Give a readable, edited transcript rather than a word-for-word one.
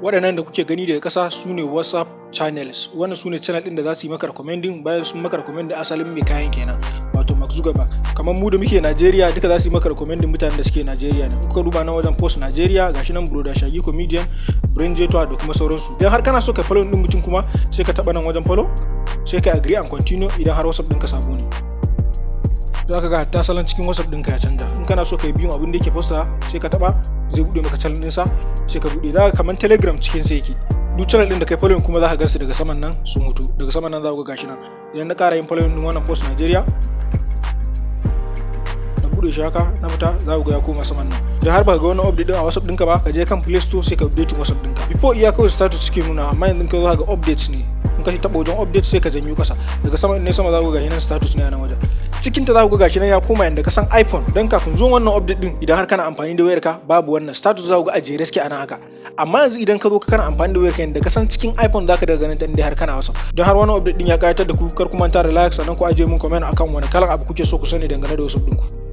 Waɗannan da kuke gani daga ƙasa su ne WhatsApp channels. Wannan su ne channel ɗin da za su yi maka recommending bayan sun maka recommending asalin mai kayan kenan, wato Mark Zuckerberg. Kamar mu da muke Najeriya duka za su yi maka recommending mutanen da suke Najeriya ne. Kuka duba nan wajen post Najeriya gashi nan Broda Shagi comedian, Brain Jeto da kuma sauransu. Idan har kana so ka follow ɗin mutum kuma sai ka taɓa nan wajen follow, sai ka agree and continue idan har WhatsApp ɗinka sabo ne. Za ka ga hatta salon cikin WhatsApp ɗinka ya canja. In kana so ka yi biyun abin da yake posta sai ka taɓa zai buɗe maka channel ɗinsa sai ka buɗe. Za ka kamar Telegram cikin sai yake. Duk channel ɗin da kai following kuma za ka gansu daga saman nan sun mutu. Daga saman nan za ku ga gashi nan. Idan na ƙara yin following ɗin wannan post Najeriya, na buɗe shi haka na fita za ku ga ya koma saman nan. Idan har ba ka ga wannan update ɗin a WhatsApp ɗinka ba, ka je kan Play Store sai ka update WhatsApp ɗinka. Before iya kawai status suke nuna, amma yanzu ka zo ga updates ne. In ka taɓa wajen update sai ka janyo ƙasa. Daga sama ne sama za ku ga nan status ne a nan wajen. Cikin ta za ku ga gashi nan ya koma yanda ka san iPhone. Dan kafin zuwan wannan update din idan har kana amfani da wayarka babu wannan status za ku ga a jere suke a nan haka. Amma yanzu idan ka zo kana amfani da wayarka yanda ka san cikin iPhone zaka daga ganin ta inda har kana WhatsApp. Don har wannan update din ya kayatar da ku, kar ku manta da like sannan ku ajiye mun comment akan wani kalan abu kuke so ku sani dangane da WhatsApp ɗinku.